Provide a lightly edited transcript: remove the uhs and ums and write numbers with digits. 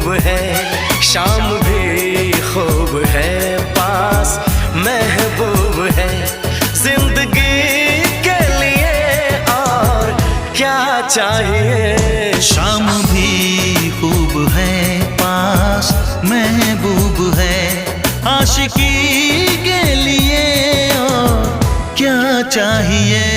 खूब है, शाम भी खूब है, पास महबूब है। जिंदगी के लिए और क्या चाहिए। शाम भी खूब है, पास महबूब है, आशिकी के लिए और क्या चाहिए।